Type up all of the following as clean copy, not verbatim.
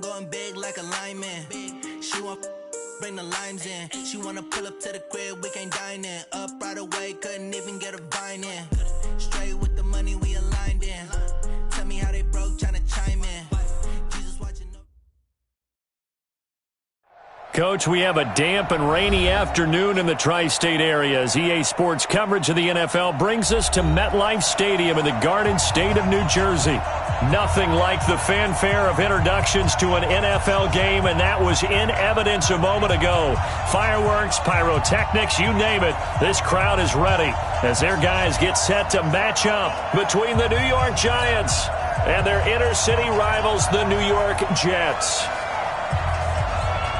I'm going big like a lineman. She want bring the limes in. She wanna pull up to the crib, we can't dine in. Up right away, couldn't even get a vine in. Straight with the money we aligned in. Tell me how they broke, tryna chime in. Jesus watching. Coach, we have a damp and rainy afternoon in the tri-state area as EA Sports coverage of the NFL brings us to MetLife Stadium in the Garden State of New Jersey. Nothing like the fanfare of introductions to an NFL game, and that was in evidence a moment ago. Fireworks, pyrotechnics, you name it. This crowd is ready as their guys get set to match up between the New York Giants and their inner-city rivals, the New York Jets.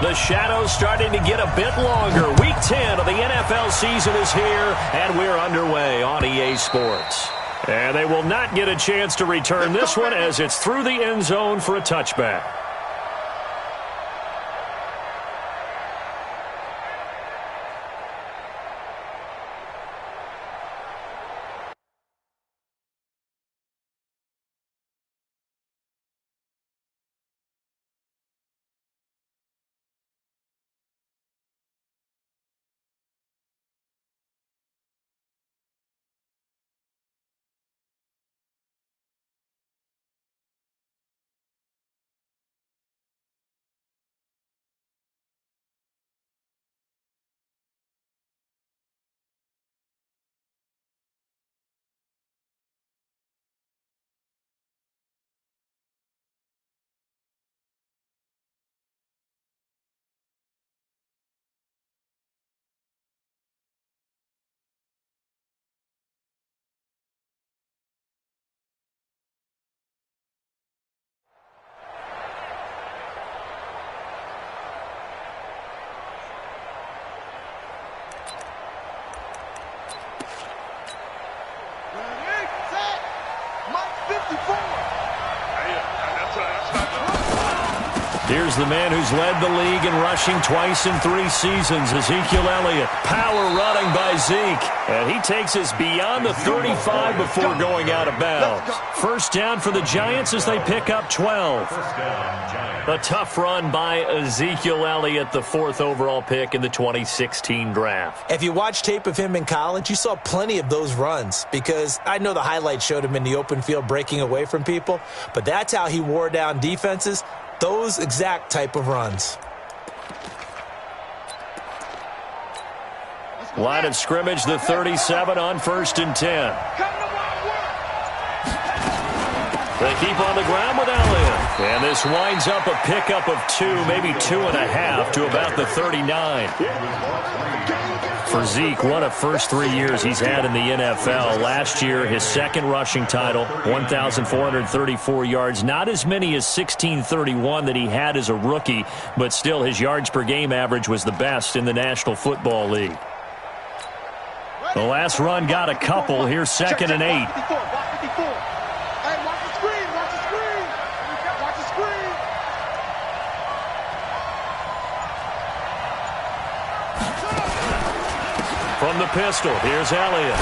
The shadow's starting to get a bit longer. Week 10 of the NFL season is here, and we're underway on EA Sports. And they will not get a chance to return this one as it's through the end zone for a touchback. Here's the man who's led the league in rushing twice in 3 seasons, Ezekiel Elliott. Power running by Zeke. And he takes us beyond the 35 before going out of bounds. First down for the Giants as they pick up 12. A tough run by Ezekiel Elliott, the 4th overall pick in the 2016 draft. If you watch tape of him in college, you saw plenty of those runs because I know the highlights showed him in the open field breaking away from people, but that's how he wore down defenses. Those exact type of runs. Line of scrimmage, the 37 on 1st and 10. They keep on the ground with Elliott. And this winds up a pickup of 2, maybe 2.5 to about the 39. For Zeke, what a first 3 years he's had in the NFL. Last year, his 2nd rushing title, 1,434 yards. Not as many as 1,631 that he had as a rookie, but still his yards per game average was the best in the National Football League. The last run got a couple. Here's 2nd and 8. From the pistol, here's Elliott.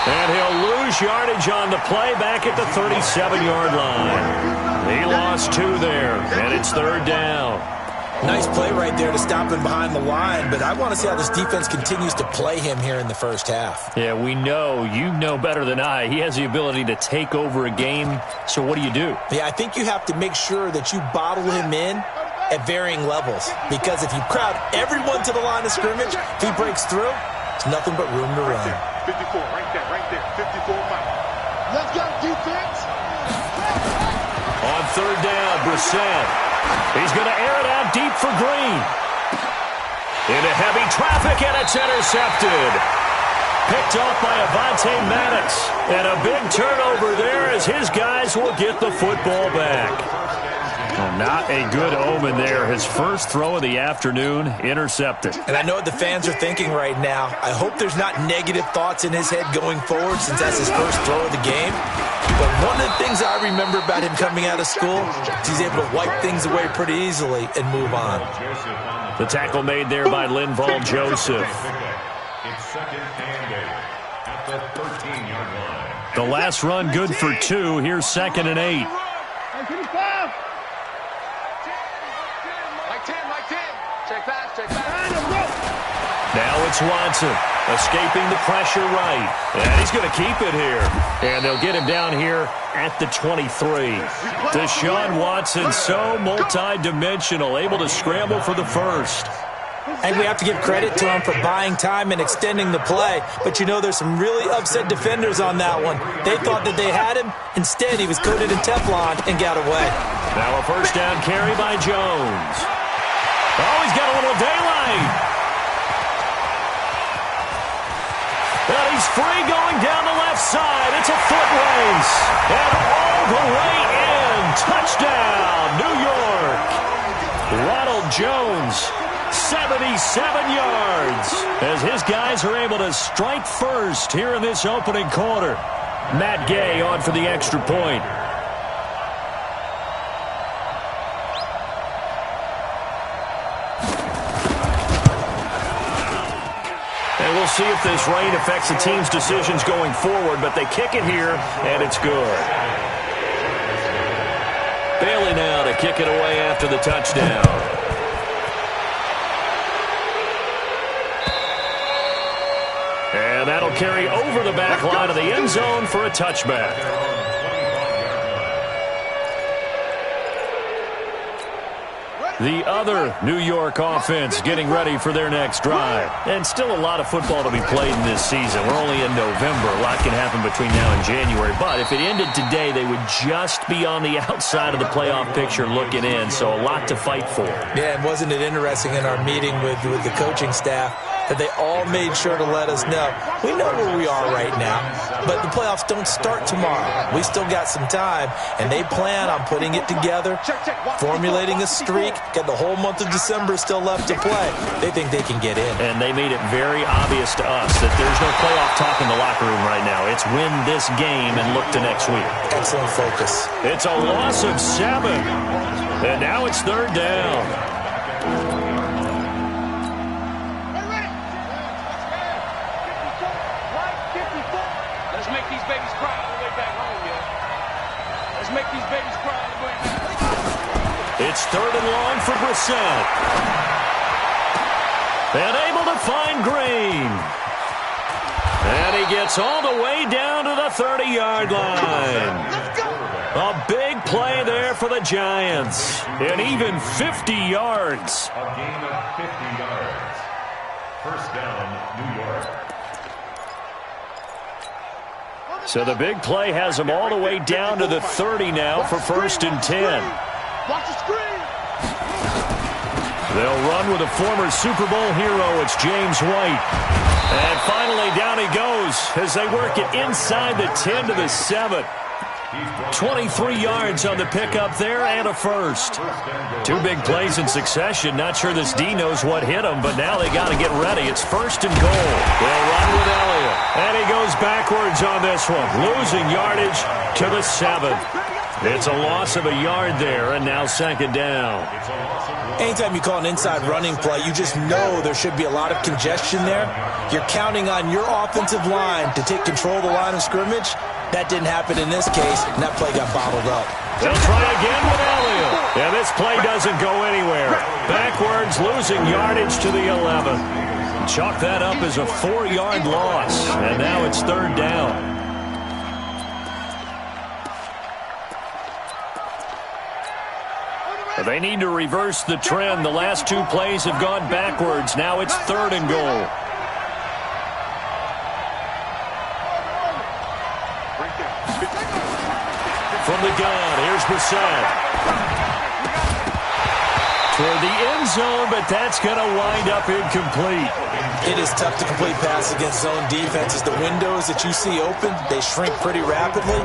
And he'll lose yardage on the play back at the 37-yard line. He lost 2 there, and it's 3rd down. Nice play right there to stop him behind the line, but I want to see how this defense continues to play him here in the first half. Yeah, we know. You know better than I. He has the ability to take over a game, so what do you do? Yeah, I think you have to make sure that you bottle him in at varying levels, because if you crowd everyone to the line of scrimmage, if he breaks through, it's nothing but room to run. 54, right there, 54 Mike. Let's go, defense. On 3rd down, Brissett. He's going to air it out deep for Green. Into heavy traffic, and it's intercepted. Picked off by Avonte Maddox. And a big turnover there as his guys will get the football back. Well, not a good omen there. His first throw of the afternoon, intercepted. And I know what the fans are thinking right now. I hope there's not negative thoughts in his head going forward since that's his first throw of the game. But one of the things I remember about him coming out of school is he's able to wipe things away pretty easily and move on. The tackle made there by Linval Joseph. It's 2nd and 8 at the 13-yard line. The last run good for 2. Here's 2nd and 8. Check pass. Now it's Watson, escaping the pressure right. And he's going to keep it here. And they'll get him down here at the 23. Deshaun Watson, so multi-dimensional, able to scramble for the first. I think we have to give credit to him for buying time and extending the play. But, you know, there's some really upset defenders on that one. They thought that they had him. Instead, he was coated in Teflon and got away. Now a first down carry by Jones. Oh, he's got a little daylight. And he's free going down the left side. It's a foot race. And all the way in. Touchdown, New York. Ronald Jones, 77 yards. As his guys are able to strike first here in this opening quarter. Matt Gay on for the extra point. We'll see if this rain affects the team's decisions going forward, but they kick it here, and it's good. Bailey now to kick it away after the touchdown. And that'll carry over the back line of the end zone for a touchback. The other New York offense getting ready for their next drive. And still a lot of football to be played in this season. We're only in November. A lot can happen between now and January. But if it ended today, they would just be on the outside of the playoff picture looking in. So a lot to fight for. Yeah, and wasn't it interesting in our meeting with the coaching staff that they all made sure to let us know, we know where we are right now, but the playoffs don't start tomorrow. We still got some time, and they plan on putting it together, formulating a streak, got the whole month of December still left to play. They think they can get in. And they made it very obvious to us that there's no playoff talk in the locker room right now. It's win this game and look to next week. Excellent focus. It's a loss of 7, and now it's third down. It's third and long for Brissett. And able to find Green. And he gets all the way down to the 30-yard line. A big play there for the Giants. And even 50 yards. A gain of 50 yards. First down, New York. So the big play has them all the way down to the 30 now for first and 10. Watch the screen. They'll run with a former Super Bowl hero. It's James White. And finally down he goes as they work it inside the 10 to the 7. 23 yards on the pickup there and a first. 2 big plays in succession. Not sure this D knows what hit him, but now they got to get ready. It's first and goal. They'll run with Elliott. And he goes backwards on this one, losing yardage to the 7. It's a loss of a yard there, and now second down. Anytime you call an inside running play, you just know there should be a lot of congestion there. You're counting on your offensive line to take control of the line of scrimmage. That didn't happen in this case, and that play got bottled up. They'll try again with Elliott. And this play doesn't go anywhere. Backwards, losing yardage to the 11. Chalk that up as a 4-yard loss, and now it's third down. They need to reverse the trend. The last 2 plays have gone backwards. Now it's third and goal. From the gun, here's Brissett. Toward the end zone, but that's going to wind up incomplete. It is tough to complete pass against zone defenses. The windows that you see open, they shrink pretty rapidly.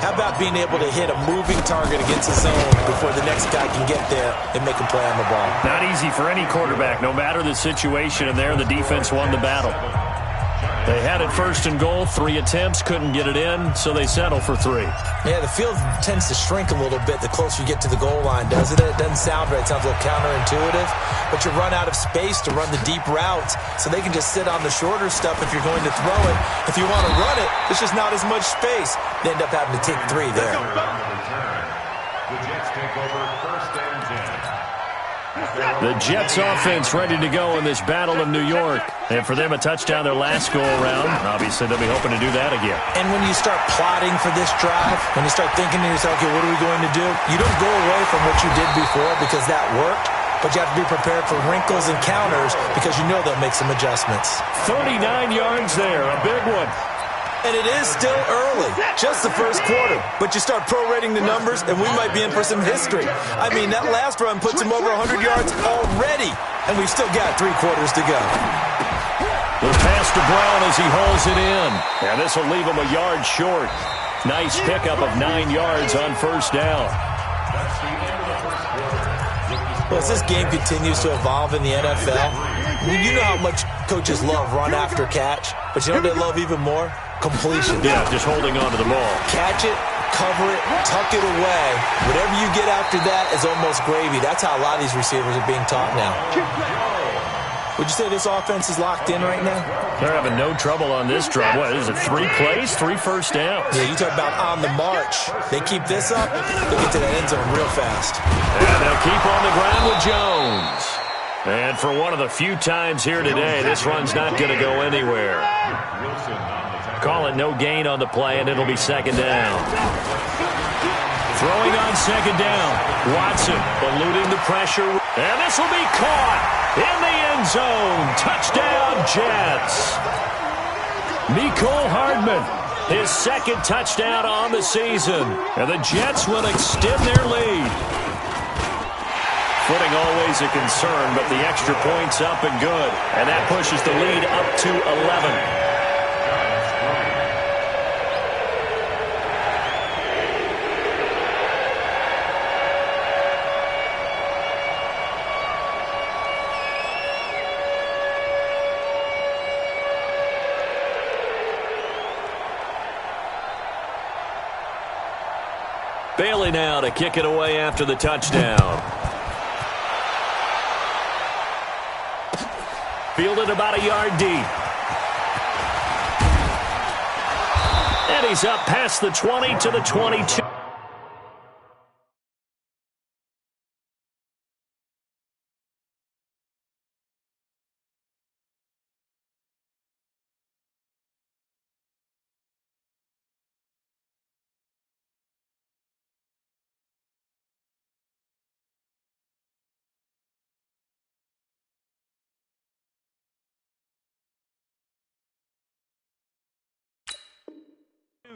How about being able to hit a moving target against a zone before the next guy can get there and make a play on the ball? Not easy for any quarterback, no matter the situation, and there the defense won the battle. They had it first and goal, 3 attempts, couldn't get it in, so they settle for 3. Yeah, the field tends to shrink a little bit the closer you get to the goal line, doesn't it? It doesn't sound right. It sounds a little counterintuitive. But you run out of space to run the deep routes, so they can just sit on the shorter stuff if you're going to throw it. If you want to run it, there's just not as much space. They end up having to take 3 there. The Jets take over first and 10. The Jets offense ready to go in this Battle of New York. And for them, a touchdown their last go-around. Obviously, they'll be hoping to do that again. And when you start plotting for this drive, when you start thinking to yourself, okay, what are we going to do? You don't go away from what you did before because that worked. But you have to be prepared for wrinkles and counters because you know they'll make some adjustments. 39 yards there, a big one. And it is still early, just the first quarter. But you start prorating the numbers, and we might be in for some history. I mean, that last run puts him over 100 yards already, and we've still got 3 quarters to go. The pass to Brown as he hauls it in. And this will leave him a yard short. Nice pickup of 9 yards on first down. Well, as this game continues to evolve in the NFL, you know how much coaches love run after catch, but you know what they love even more? Completion. Yeah, just holding on to the ball. Catch it, cover it, tuck it away. Whatever you get after that is almost gravy. That's how a lot of these receivers are being taught now. Would you say this offense is locked in right now? They're having no trouble on this drive. What is it, 3 plays, 3 first downs? Yeah, you talk about on the march. They keep this up, they'll get to that end zone real fast. And they'll keep on the ground with Jones. And for one of the few times here today, this run's not going to go anywhere. Call it no gain on the play, and it'll be second down. Throwing on second down. Watson eluding the pressure. And this will be caught in the end zone. Touchdown, Jets. Mecole Hardman, his second touchdown on the season. And the Jets will extend their lead. Footing always a concern, but the extra point's up and good. And that pushes the lead up to 11. Bailey now to kick it away after the touchdown. Fielded about a yard deep. And he's up past the 20 to the 22.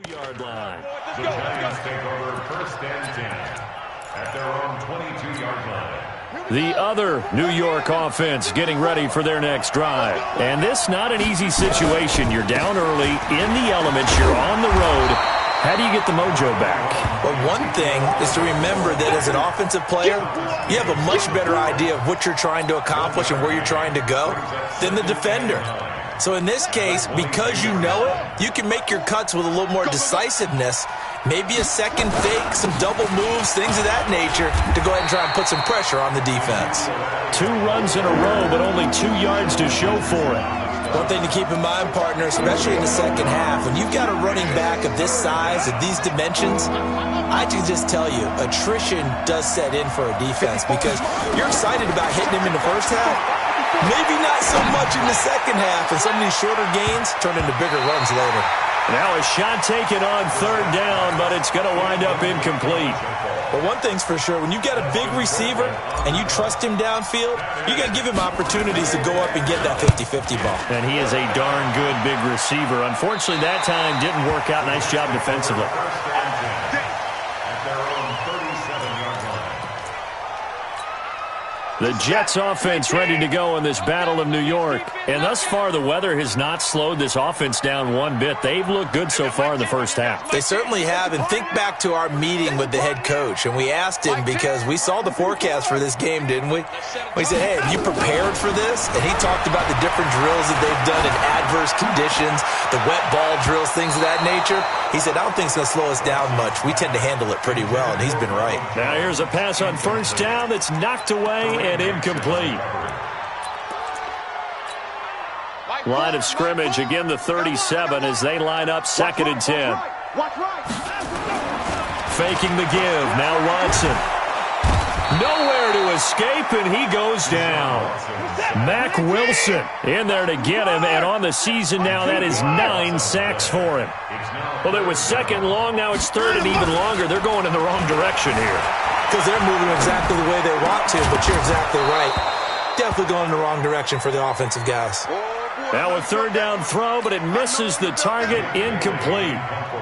Yard line. The Giants take over first and 10 at their own 22-yard line. The other New York offense getting ready for their next drive. And this not an easy situation. You're down early, in the elements, you're on the road. How do you get the mojo back? Well, one thing is to remember that as an offensive player, you have a much better idea of what you're trying to accomplish and where you're trying to go than the defender. So in this case, because you know it, you can make your cuts with a little more decisiveness, maybe a second fake, some double moves, things of that nature, to go ahead and try and put some pressure on the defense. 2 runs in a row, but only 2 yards to show for it. One thing to keep in mind, partner, especially in the second half, when you've got a running back of this size, of these dimensions, I can just tell you, attrition does set in for a defense because you're excited about hitting him in the first half. Maybe not so much in the second half, and some of these shorter gains turn into bigger runs later. Now a shot taken on third down, but it's going to wind up incomplete. But one thing's for sure, when you've got a big receiver and you trust him downfield, you got to give him opportunities to go up and get that 50-50 ball. And he is a darn good big receiver. Unfortunately, that time didn't work out. Nice job defensively. The Jets offense ready to go in this Battle of New York. And thus far, the weather has not slowed this offense down one bit. They've looked good so far in the first half. They certainly have. And think back to our meeting with the head coach. And we asked him because we saw the forecast for this game, didn't we? We said, hey, have you prepared for this? And he talked about the different drills that they've done in adverse conditions, the wet ball drills, things of that nature. He said, I don't think it's going to slow us down much. We tend to handle it pretty well, and he's been right. Now here's a pass on first down that's knocked away and incomplete. Line of scrimmage, again the 37 as they line up second and 10. Faking the give, now Watson. Nowhere to his escape, and he goes down. Mack Wilson in there to get him, and on the season now, that is 9 sacks for him. Well, it was second long, now it's third and even longer. They're going in the wrong direction here. Because they're moving exactly the way they want to, but you're exactly right. Definitely going in the wrong direction for the offensive guys. Now a third down throw, but it misses the target, incomplete.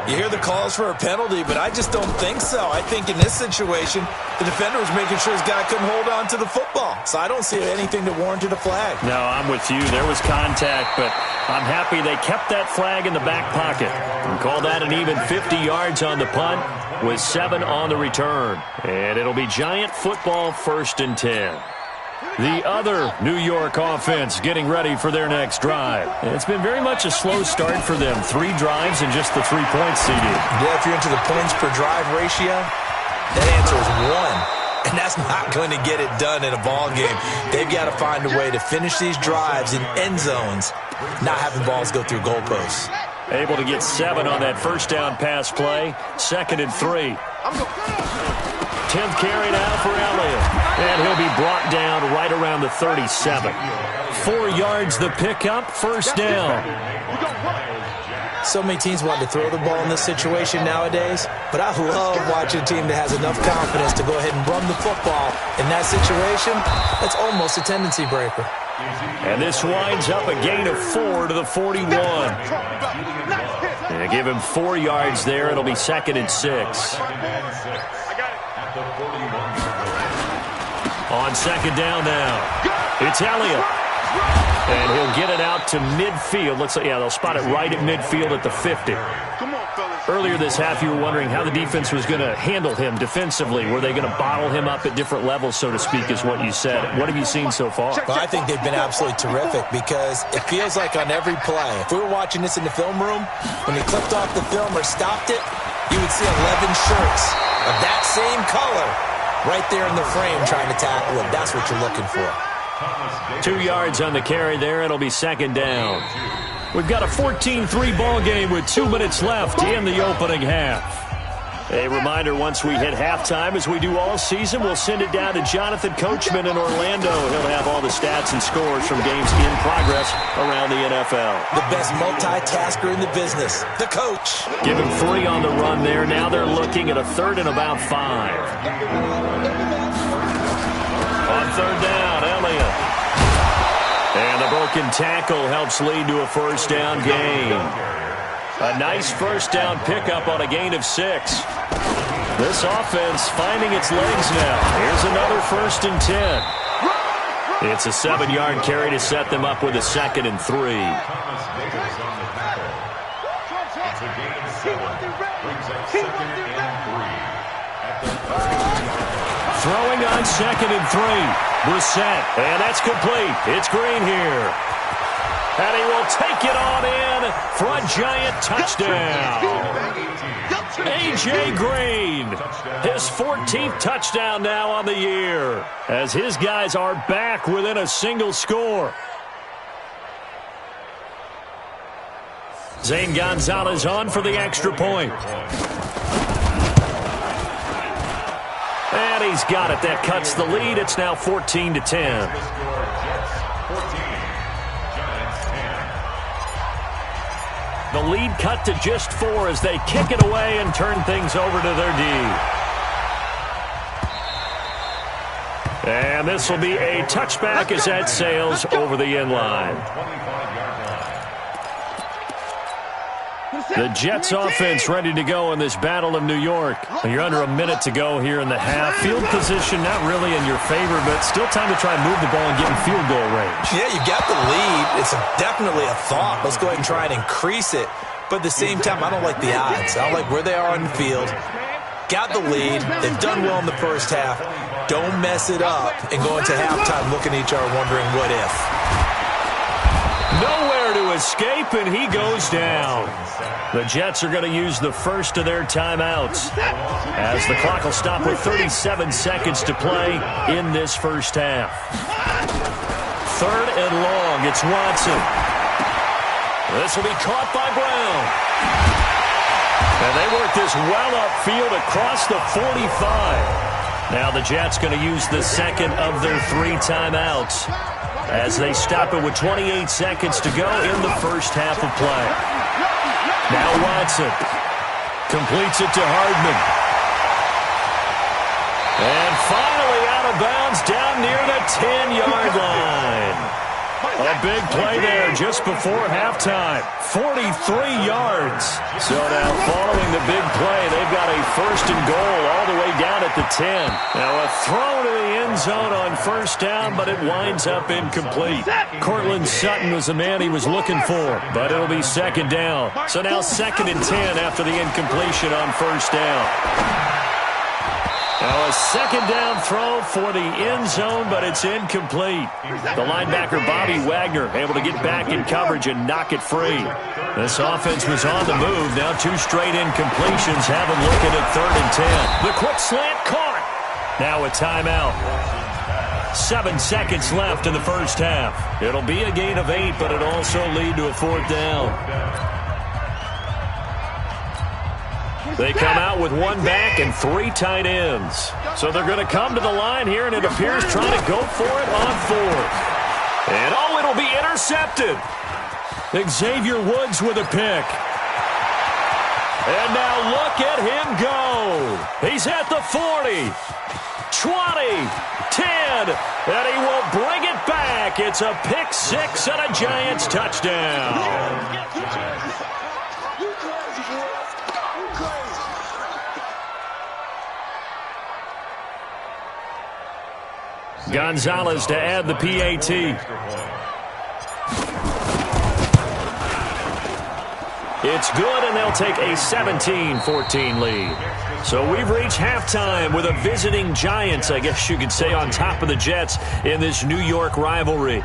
You hear the calls for a penalty, but I just don't think so. I think in this situation, the defender was making sure his guy couldn't hold on to the football. So I don't see anything that warranted a flag. No, I'm with you. There was contact, but I'm happy they kept that flag in the back pocket. And call that an even 50 yards on the punt with 7 on the return. And it'll be Giant football, 1st and 10. The other New York offense getting ready for their next drive. It's been very much a slow start for them. 3 drives and just the 3 points, CD. Yeah, if you're into the points per drive ratio, that answer is 1. And that's not going to get it done in a ball game. They've got to find a way to finish these drives in end zones, not having balls go through goalposts. Able to get 7 on that first down pass play. 2nd and 3. 10th carry now for Elliott. And he'll be brought down right around the 37. 4 yards the pickup, first down. So many teams want to throw the ball in this situation nowadays, but I love watching a team that has enough confidence to go ahead and run the football. In that situation, that's almost a tendency breaker. And this winds up a gain of 4 to the 41. And give him 4 yards there. It'll be 2nd and 6. On 2nd down now, it's Elliott. And he'll get it out to midfield. Looks like, yeah, they'll spot it right at midfield at the 50. Earlier this half, you were wondering how the defense was going to handle him defensively. Were they going to bottle him up at different levels, so to speak, is what you said. What have you seen so far? Well, I think they've been absolutely terrific because it feels like on every play, if we were watching this in the film room, when he clipped off the film or stopped it, you would see 11 shirts of that same color right there in the frame trying to tackle him. That's what you're looking for. 2 yards on the carry there. It'll be 2nd down. We've got a 14-3 ball game with 2 minutes left in the opening half. A reminder, once we hit halftime, as we do all season, we'll send it down to Jonathan Coachman in Orlando. He'll have all the stats and scores from games in progress around the NFL. The best multitasker in the business, the coach. Give him 3 on the run there. Now they're looking at a 3rd and about 5. On 3rd down, Elliott. And the broken tackle helps lead to a first down gain. A nice first down pickup on a gain of 6. This offense finding its legs now. Here's another 1st and 10. It's a 7-yard carry to set them up with a 2nd and 3. Throwing on 2nd and 3. Brissett, and that's complete. It's Green here. And he will take it on in for a Giant touchdown. A.J. Green, his 14th touchdown now on the year, as his guys are back within a single score. Zane Gonzalez on for the extra point. And he's got it. That cuts the lead. It's now 14-10. The lead cut to just 4 as they kick it away and turn things over to their D. And this will be a touchback as that sails over the end line. The Jets offense ready to go in this battle of New York. You're under a minute to go here in the half. Field position not really in your favor, but still time to try and move the ball and get in field goal range. Yeah, you got the lead. It's definitely a thought. Let's go ahead and try and increase it. But at the same time, I don't like the odds. I don't like where they are on the field. Got the lead. They've done well in the first half. Don't mess it up and go into halftime looking at each other wondering what if. Nowhere to escape, and he goes down. The Jets are going to use the first of their timeouts as the clock will stop with 37 seconds to play in this first half. 3rd and long. It's Watson. This will be caught by Brown. And they work this well upfield across the 45. Now the Jets going to use the second of their 3 timeouts as they stop it with 28 seconds to go in the first half of play. Now Watson completes it to Hardman. And finally out of bounds down near the 10-yard line. A big play there just before halftime. 43 yards. So now following the big play, they've got a first and goal all the way down at the 10. Now a throw to the end zone on first down, but it winds up incomplete. Cortland Sutton was the man he was looking for, but it'll be second down. So now 2nd and 10 after the incompletion on first down. Now a second down throw for the end zone, but it's incomplete. The linebacker, Bobby Wagner, able to get back in coverage and knock it free. This offense was on the move. Now 2 straight incompletions have them looking at 3rd and 10. The quick slant caught. Now a timeout. 7 seconds left in the first half. It'll be a gain of 8, but it'll also lead to a 4th down. They come out with 1 back and 3 tight ends. So they're going to come to the line here, and it appears trying to go for it on 4th. And oh, it'll be intercepted. Xavier Woods with a pick. And now look at him go. He's at the 40, 20, 10, and he will bring it back. It's a pick 6 and a Giants touchdown. Gonzalez to add the PAT. It's good, and they'll take a 17-14 lead. So we've reached halftime with a visiting Giants, I guess you could say, on top of the Jets in this New York rivalry.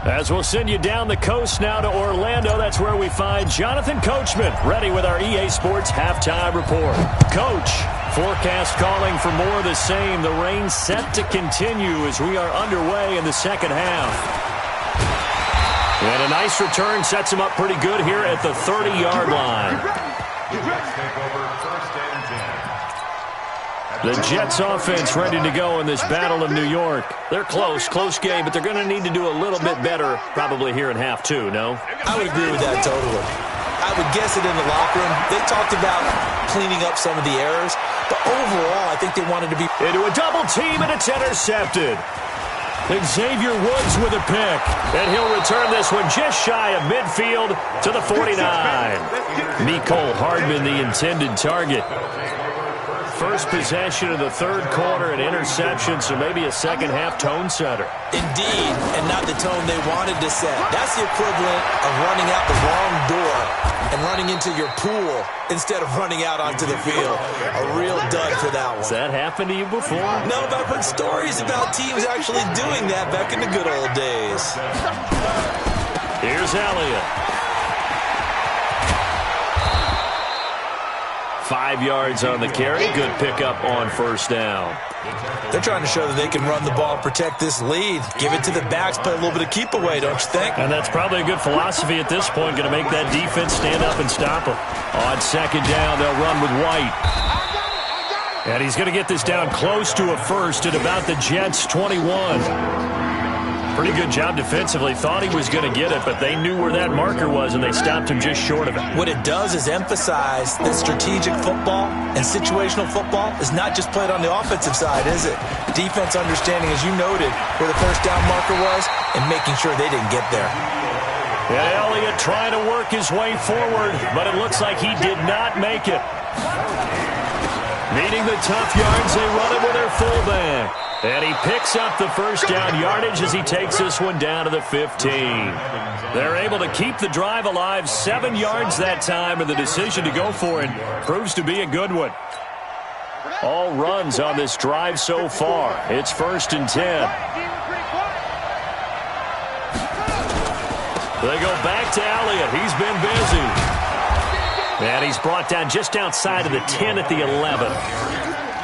As we'll send you down the coast now to Orlando, that's where we find Jonathan Coachman, ready with our EA Sports halftime report. Coach, forecast calling for more of the same. The rain set to continue as we are underway in the second half. And a nice return sets him up pretty good here at the 30-yard line. The Jets offense ready to go in this battle of New York. They're close game, but they're going to need to do a little bit better probably here in half 2, no? I would agree with that totally. I would guess it in the locker room. They talked about cleaning up some of the errors, but overall I think they wanted to be... Into a double team, and it's intercepted. Xavier Woods with a pick, and he'll return this one just shy of midfield to the 49. Mecole Hardman, the intended target. First possession of the 3rd quarter, an interception, so maybe a second-half tone setter. Indeed, and not the tone they wanted to set. That's the equivalent of running out the wrong door and running into your pool instead of running out onto the field. A real dud for that one. Has that happened to you before? No, but I've heard stories about teams actually doing that back in the good old days. Here's Elliott. 5 yards on the carry. Good pickup on first down. They're trying to show that they can run the ball and protect this lead. Give it to the backs, play a little bit of keep away, don't you think? And that's probably a good philosophy at this point. Going to make that defense stand up and stop them. On second down, they'll run with White. And he's going to get this down close to a first at about the Jets' 21. Pretty good job defensively. Thought he was going to get it, but they knew where that marker was, and they stopped him just short of it. What it does is emphasize that strategic football and situational football is not just played on the offensive side, is it? Defense understanding, as you noted, where the first down marker was and making sure they didn't get there. And Elliott trying to work his way forward, but it looks like he did not make it. Needing the tough yards, they run it with their fullback. And he picks up the first down yardage as he takes this one down to the 15. They're able to keep the drive alive, 7 yards that time, and the decision to go for it proves to be a good one. All runs on this drive so far. It's 1st and 10. They go back to Elliott. He's been busy. And he's brought down just outside of the 10 at the 11.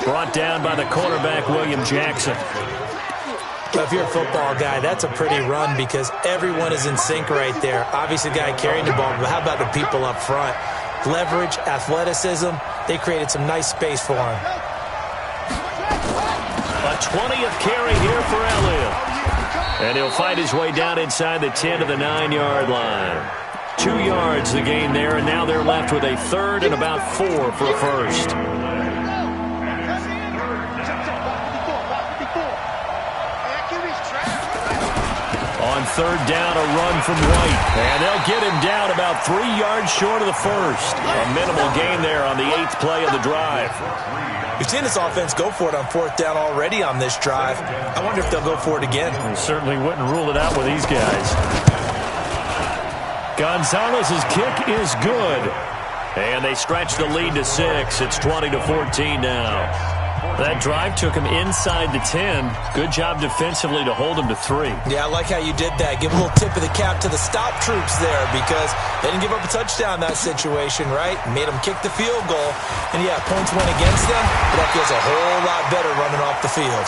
Brought down by the cornerback, William Jackson. Well, if you're a football guy, that's a pretty run because everyone is in sync right there. Obviously, the guy carrying the ball, but how about the people up front? Leverage, athleticism, they created some nice space for him. A 20th carry here for Elliott. And he'll fight his way down inside the 10 to the 9-yard line. 2 yards the gain there, and now they're left with a third and about 4 for a first. On third down, a run from White. And they'll get him down about 3 yards short of the first. A minimal gain there on the 8th play of the drive. We've seen this offense go for it on fourth down already on this drive. I wonder if they'll go for it again. We certainly wouldn't rule it out with these guys. Gonzalez's kick is good. And they stretch the lead to 6. It's 20-14 now. That drive took him inside the 10. Good job defensively to hold him to 3. Yeah, I like how you did that. Give a little tip of the cap to the stop troops there because they didn't give up a touchdown in that situation, right? Made them kick the field goal. And, yeah, points went against them, but that feels a whole lot better running off the field.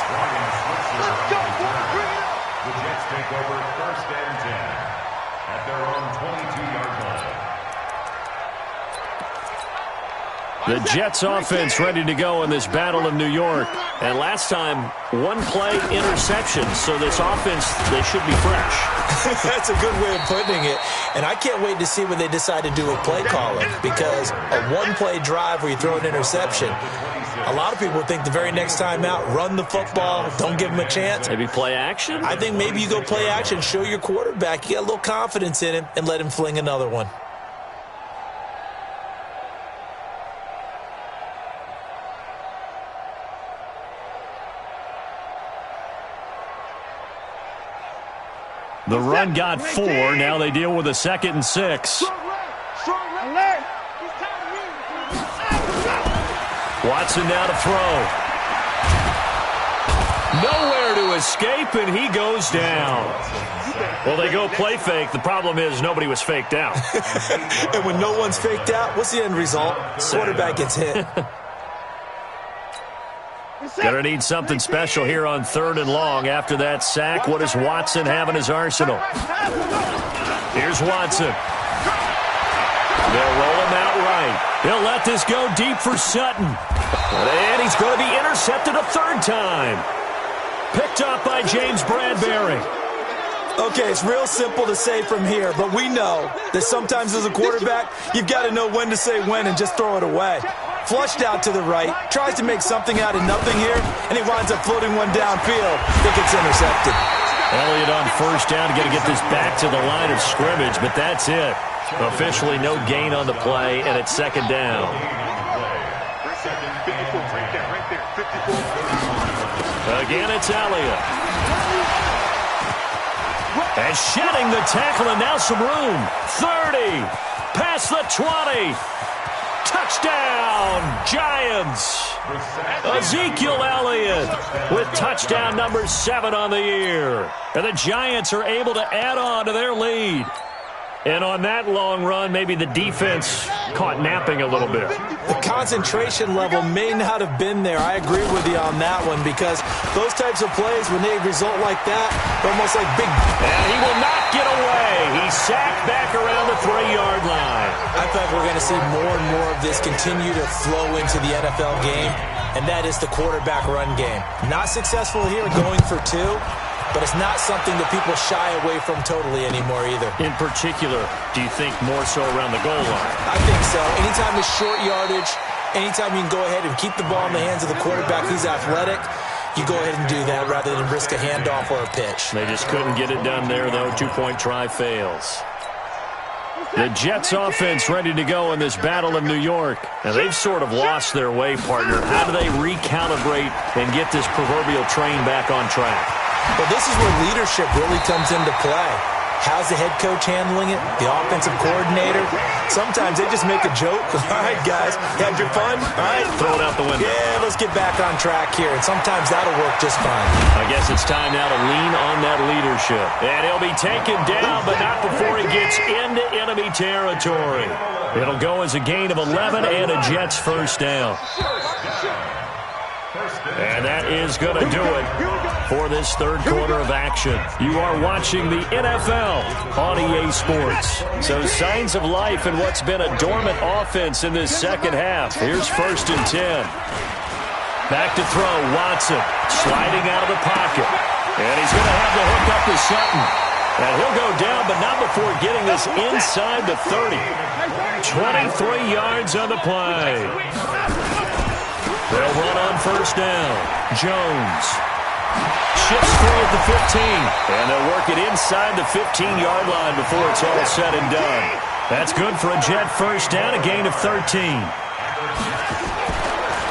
The Jets take over first and 10 at their own 22-yard line. The Jets offense ready to go in this Battle of New York. And last time, one play interception. So this offense, they should be fresh. That's a good way of putting it. And I can't wait to see what they decide to do with play calling. Because a one-play drive where you throw an interception, a lot of people think the very next time out, run the football, don't give him a chance. Maybe play action? I think maybe you go play action, show your quarterback, you got a little confidence in him, and let him fling another one. The run got 4. Now they deal with a 2nd and 6. Watson now to throw. Nowhere to escape, and he goes down. Well, they go play fake. The problem is nobody was faked out. And when no one's faked out, what's the end result? Quarterback gets hit. Gonna need something special here on 3rd and long. After that sack, what does Watson have in his arsenal? Here's Watson. They'll roll him out right. He'll let this go deep for Sutton. And he's going to be intercepted a 3rd time. Picked up by James Bradbury. Okay, it's real simple to say from here, but we know that sometimes as a quarterback, you've got to know when to say when and just throw it away. Flushed out to the right, tries to make something out of nothing here, and he winds up floating one downfield. I think it's intercepted. Elliott on first down, going to get this back to the line of scrimmage, but that's it. Officially no gain on the play, and it's 2nd down. Again, it's Elliott. And shedding the tackle, and now some room. 30, past the 20. Touchdown, Giants. Ezekiel Elliott with touchdown number 7 on the year. And the Giants are able to add on to their lead. And on that long run, maybe the defense caught napping a little bit. The concentration level may not have been there. I agree with you on that one because those types of plays, when they result like that, they're almost like big. And he will not get away. He's sacked back around the 3-yard line. I think we're going to see more and more of this continue to flow into the NFL game, and that is the quarterback run game. Not successful here going for 2. But it's not something that people shy away from totally anymore either. In particular, do you think more so around the goal line? I think so. Anytime it's short yardage, anytime you can go ahead and keep the ball in the hands of the quarterback who's athletic, you go ahead and do that rather than risk a handoff or a pitch. They just couldn't get it done there, though. 2-point try fails. The Jets offense ready to go in this Battle of New York. And they've sort of lost their way, partner. How do they recalibrate and get this proverbial train back on track? Well, this is where leadership really comes into play. How's the head coach handling it? The offensive coordinator? Sometimes they just make a joke. All right, guys, had your fun? All right. Throw it out the window. Yeah, let's get back on track here. And sometimes that'll work just fine. I guess it's time now to lean on that leadership. And he'll be taken down, but not before he gets into enemy territory. It'll go as a gain of 11 and a Jets first down. And that is going to do it for this 3rd quarter of action. You are watching the NFL on EA Sports. So signs of life in what's been a dormant offense in this 2nd half. Here's 1st and 10. Back to throw, Watson, sliding out of the pocket. And he's going to have the hook up to Sutton. And he'll go down, but not before getting this inside the 30. 23 yards on the play. They'll run on first down. Jones shifts free at the 15. And they'll work it inside the 15-yard line before it's all said and done. That's good for a Jet first down, a gain of 13.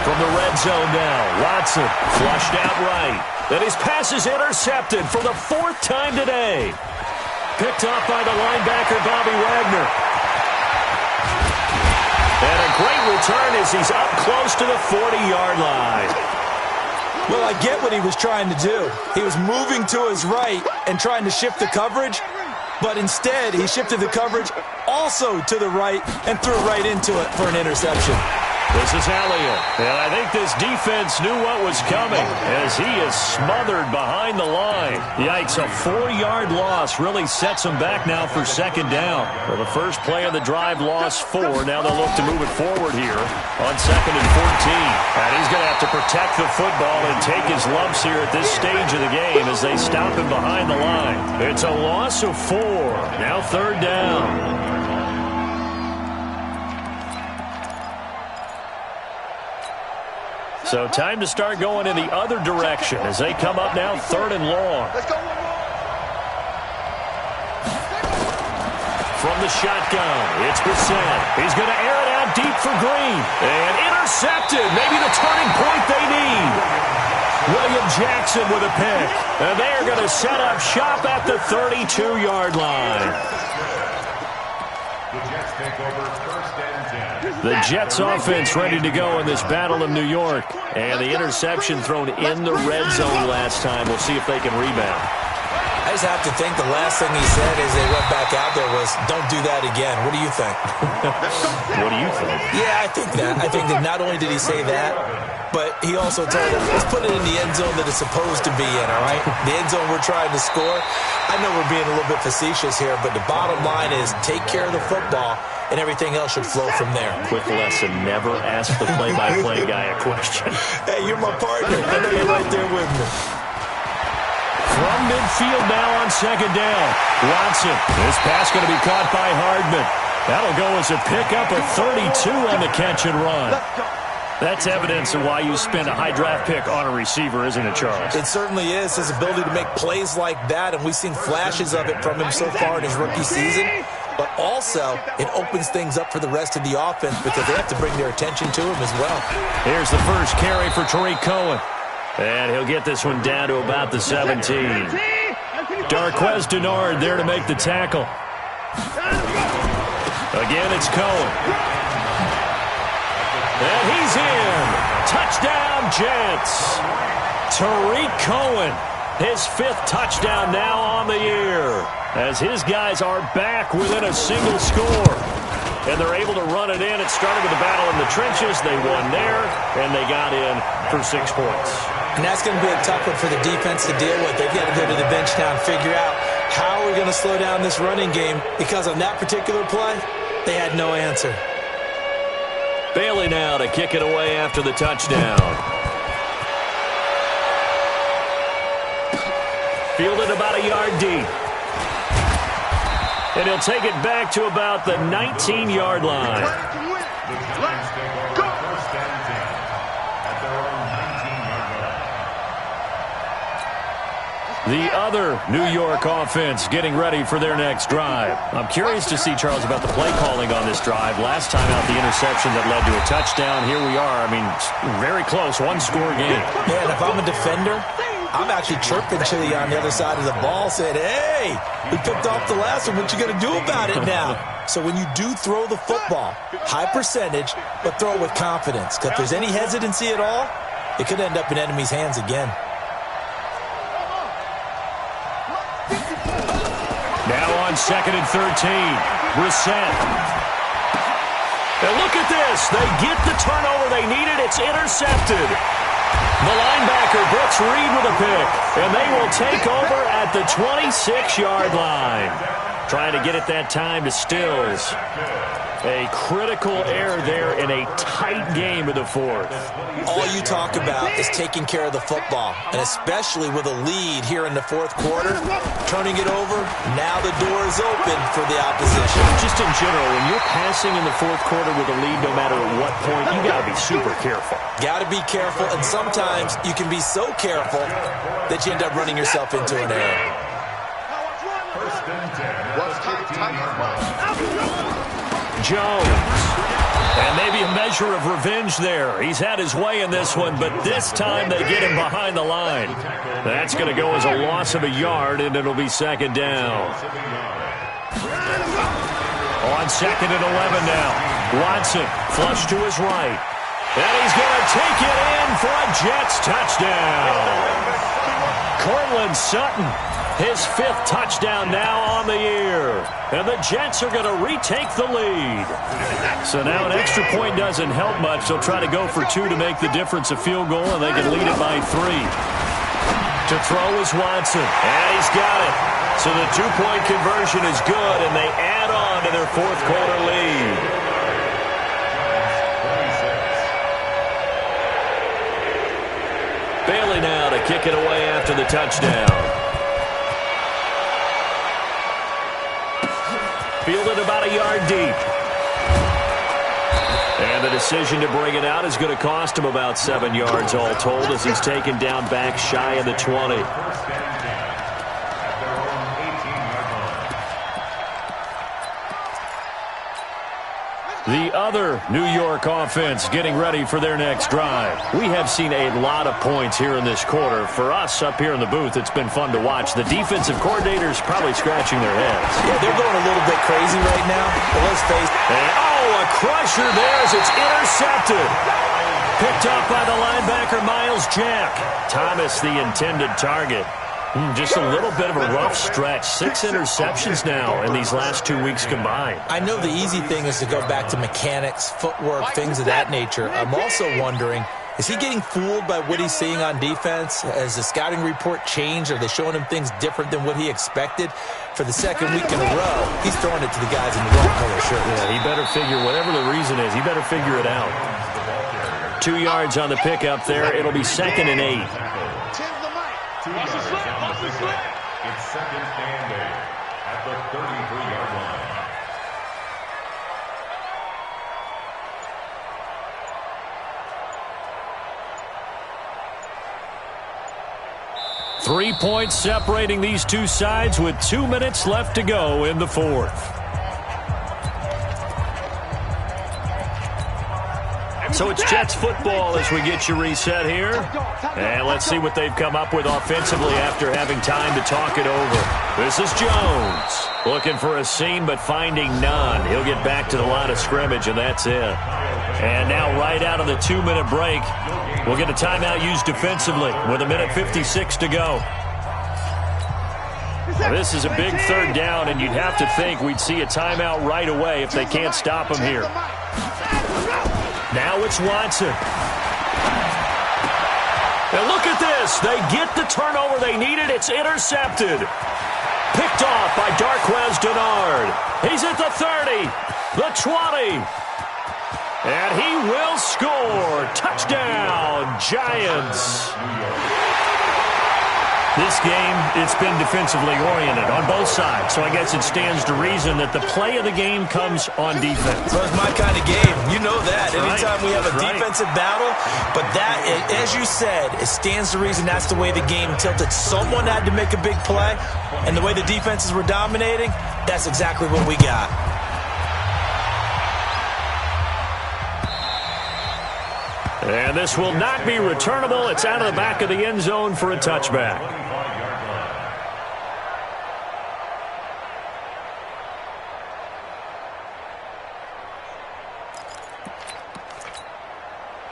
From the red zone now, Watson flushed out right. And his pass is intercepted for the 4th time today. Picked off by the linebacker, Bobby Wagner. And a great return as he's up close to the 40-yard line. Well, I get what he was trying to do. He was moving to his right and trying to shift the coverage, but instead he shifted the coverage also to the right and threw right into it for an interception. This is Elliott, and I think this defense knew what was coming as he is smothered behind the line. Yikes, a 4-yard loss really sets him back now for second down. For the first play of the drive, lost 4. Now they'll look to move it forward here on 2nd and 14. And he's going to have to protect the football and take his lumps here at this stage of the game as they stop him behind the line. It's a loss of 4. Now 3rd down. So time to start going in the other direction as they come up now 3rd and long. From the shotgun, it's Brissett. He's going to air it out deep for Green. And intercepted. Maybe the turning point they need. William Jackson with a pick. And they're going to set up shop at the 32-yard line. The Jets take over 1st and 10. The Jets offense ready to go in this battle of New York. And the interception thrown in the red zone last time. We'll see if they can rebound. I just have to think the last thing he said as they went back out there was, don't do that again. What do you think? What do you think? Yeah, I think that. I think that not only did he say that, but he also told them, let's put it in the end zone that it's supposed to be in, all right? The end zone we're trying to score. I know we're being a little bit facetious here, but the bottom line is take care of the football, and everything else should flow from there. Quick lesson, never ask the play-by-play guy a question. Hey, you're my partner. I know you're right there with me. From midfield now on 2nd down. Watson, this pass going to be caught by Hardman. That'll go as a pickup of 32 on the catch and run. That's evidence of why you spend a high draft pick on a receiver, isn't it, Charles? It certainly is. His ability to make plays like that, and we've seen flashes of it from him so far in his rookie season. But also, it opens things up for the rest of the offense because they have to bring their attention to him as well. Here's the first carry for Tariq Cohen. And he'll get this one down to about the 17. Darquez Denard there to make the tackle. Again, it's Cohen. And he's in. Touchdown, Jets. Tariq Cohen, his 5th touchdown now on the year, as his guys are back within a single score. And they're able to run it in. It started with a battle in the trenches. They won there, and they got in for 6 points. And that's going to be a tough one for the defense to deal with. They've got to go to the bench now and figure out how we're going to slow down this running game, because on that particular play, they had no answer. Bailey now to kick it away after the touchdown. Fielded about a yard deep. And he'll take it back to about the 19-yard line. The other New York offense getting ready for their next drive. I'm curious to see, Charles, about the play calling on this drive. Last time out, the interception that led to a touchdown. Here we are. I mean, very close, 1-score game. Yeah, and if I'm a defender, I'm actually chirping Chili on the other side of the ball, saying, hey, we picked off the last one. What you going to do about it now? So when you do throw the football, high percentage, but throw it with confidence. Because if there's any hesitancy at all, it could end up in enemy's hands again. Now on 2nd and 13, Brissett. And look at this. They get the turnover they needed. It's intercepted. The linebacker, Brooks Reed, with a pick. And they will take over at the 26-yard line. Trying to get it that time to Stills. A critical error there in a tight game in the fourth. All you talk about is taking care of the football, and especially with a lead here in the fourth quarter, turning it over, now the door is open for the opposition. Just in general, when you're passing in the fourth quarter with a lead, no matter at what point, you got to be super careful. Got to be careful, and sometimes you can be so careful that you end up running yourself into an error. First and 10. Jones. And maybe a measure of revenge there. He's had his way in this one, but this time they get him behind the line. That's going to go as a loss of a yard, and it'll be second down. On second and 11 now. Watson, flush to his right. And he's going to take it in for a Jets touchdown. Cortland Sutton, his 5th touchdown now on the year. And the Jets are going to retake the lead. So now an extra point doesn't help much. They'll try to go for 2 to make the difference a field goal, and they can lead it by 3. To throw is Watson. And he's got it. So the 2-point conversion is good, and they add on to their fourth quarter lead. Bailey now to kick it away after the touchdown. Fielded about a yard deep. And the decision to bring it out is going to cost him about 7 yards all told as he's taken down back shy of the 20. The other New York offense getting ready for their next drive. We have seen a lot of points here in this quarter. For us up here in the booth, it's been fun to watch. The defensive coordinators probably scratching their heads. Yeah, they're going a little bit crazy right now. But let's face it. And, a crusher there as it's intercepted. Picked up by the linebacker, Miles Jack. Thomas, the intended target. Just a little bit of a rough stretch. 6 interceptions now in these last 2 weeks combined. I know the easy thing is to go back to mechanics, footwork, things of that nature. I'm also wondering, is he getting fooled by what he's seeing on defense? Has the scouting report changed? Are they showing him things different than what he expected? For the second week in a row, he's throwing it to the guys in the wrong color shirt. Yeah, he better figure, whatever the reason is, he better figure it out. 2 yards on the pickup there. It'll be second and 8. It's second and 8 at the 33-yard line. Three points separating these two sides with 2 minutes left to go in the fourth. So it's Jets football as we get you reset here. And let's see what they've come up with offensively after having time to talk it over. This is Jones. Looking for a seam but finding none. He'll get back to the line of scrimmage, and that's it. And now right out of the 2-minute break, we'll get a timeout used defensively with 1:56 to go. Now, this is a big third down, and you'd have to think we'd see a timeout right away if they can't stop him here. Now it's Watson. And look at this. They get the turnover they needed. It's intercepted. Picked off by Darquez Dennard. He's at the 30, the 20. And he will score. Touchdown, Giants. This game, it's been defensively oriented on both sides, so I guess it stands to reason that the play of the game comes on defense. Well, it's my kind of game. You know that. Anytime we have a defensive battle, but that, as you said, it stands to reason that's the way the game tilted. Someone had to make a big play, and the way the defenses were dominating, that's exactly what we got. And this will not be returnable. It's out of the back of the end zone for a touchback.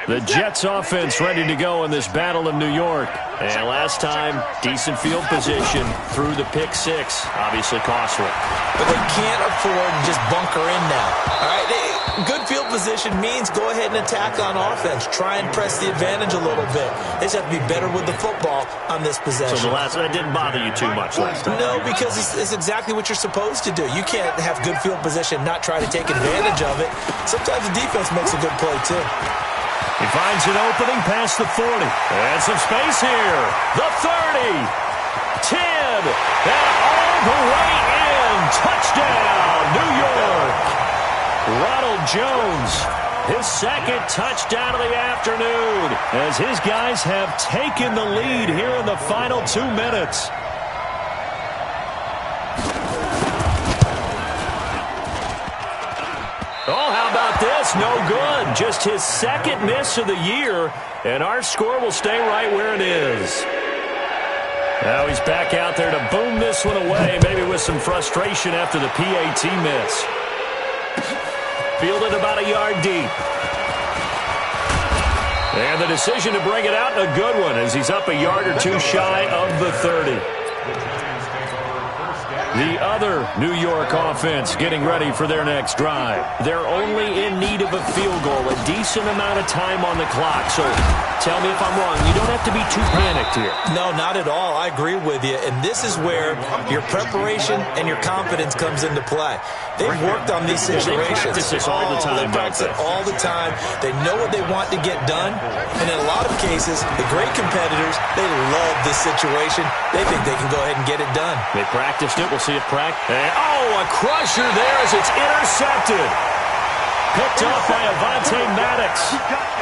The Jets offense ready to go in this battle of New York. And last time, decent field position through the pick six. Obviously costly. But they can't afford to just bunker in now. All right, good field position means go ahead and attack on offense. Try and press the advantage a little bit. They just have to be better with the football on this possession. So that didn't bother you too much last time? No, because it's exactly what you're supposed to do. You can't have good field position, not try to take advantage of it. Sometimes the defense makes a good play, too. He finds an opening past the 40. And some space here. The 30. 10. And all the way in. Touchdown, New York. Ronald Jones, his second touchdown of the afternoon, as his guys have taken the lead here in the final 2 minutes. Oh, how about this? No good. Just his second miss of the year, and our score will stay right where it is. Now he's back out there to boom this one away, maybe with some frustration after the PAT miss. Fielded about a yard deep. And the decision to bring it out, a good one, as he's up a yard or two shy of the 30. The other New York offense getting ready for their next drive. They're only in need of a field goal, a decent amount of time on the clock. So tell me if I'm wrong. You don't have to be too panicked here. No, not at all. I agree with you. And this is where your preparation and your confidence comes into play. They've worked on these situations. They practice this all the time. They practice it all the time. They know what they want to get done. And in a lot of cases, the great competitors, they love this situation. They think they can go ahead and get it done. They practiced it. We'll see it practice. Oh, a crusher there as it's intercepted. Picked off by Avonte Maddox.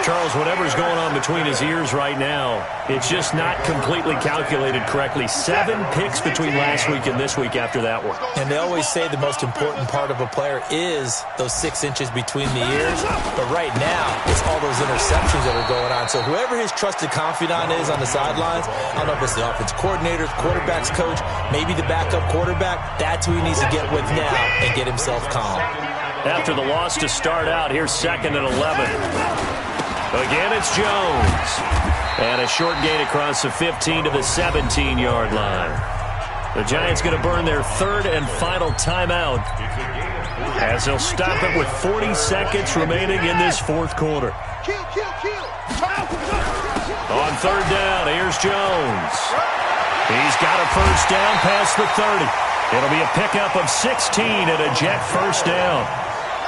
Charles, whatever's going on between his ears right now, it's just not completely calculated correctly. 7 picks between last week and this week after that one. And they always say the most important part of a player is those 6 inches between the ears. But right now, it's all those interceptions that are going on. So whoever his trusted confidant is on the sidelines, I don't know if it's the offense coordinator, quarterback's coach, maybe the backup quarterback, that's who he needs to get with now and get himself calm. After the loss to start out, here's 2nd and 11. Again, it's Jones. And a short gain across the 15 to the 17-yard line. The Giants going to burn their 3rd and final timeout as they'll stop it with 40 seconds remaining in this 4th quarter. On 3rd down, here's Jones. He's got a first down past the 30. It'll be a pickup of 16 and a Jet first down.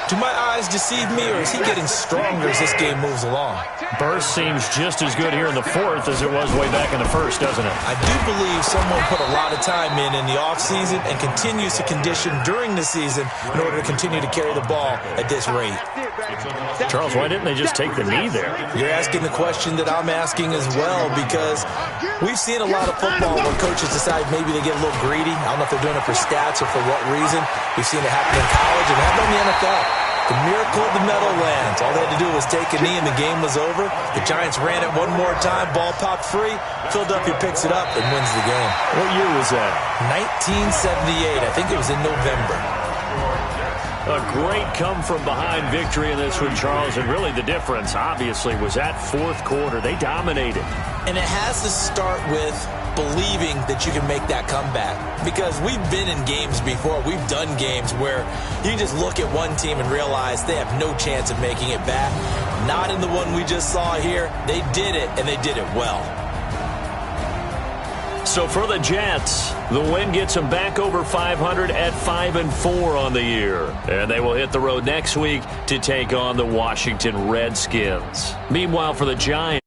Do my eyes deceive me, or is he getting stronger as this game moves along? Burst seems just as good here in the 4th as it was way back in the 1st, doesn't it? I do believe someone put a lot of time in the offseason and continues to condition during the season in order to continue to carry the ball at this rate. Charles, why didn't they just take the knee there? You're asking the question that I'm asking as well, because we've seen a lot of football where coaches decide maybe they get a little greedy. I don't know if they're doing it for stats or for what reason. We've seen it happen in college and happen in the NFL. The miracle of the Meadowlands. All they had to do was take a knee and the game was over. The Giants ran it one more time. Ball popped free. Philadelphia picks it up and wins the game. What year was that? 1978. I think it was in November. A great come-from-behind victory in this one, Charles. And really the difference, obviously, was that 4th quarter. They dominated. And it has to start with believing that you can make that comeback. Because we've been in games before. We've done games where you just look at one team and realize they have no chance of making it back. Not in the one we just saw here. They did it, and they did it well. So for the Jets, the win gets them back over 500 at 5-4 on the year. And they will hit the road next week to take on the Washington Redskins. Meanwhile, for the Giants,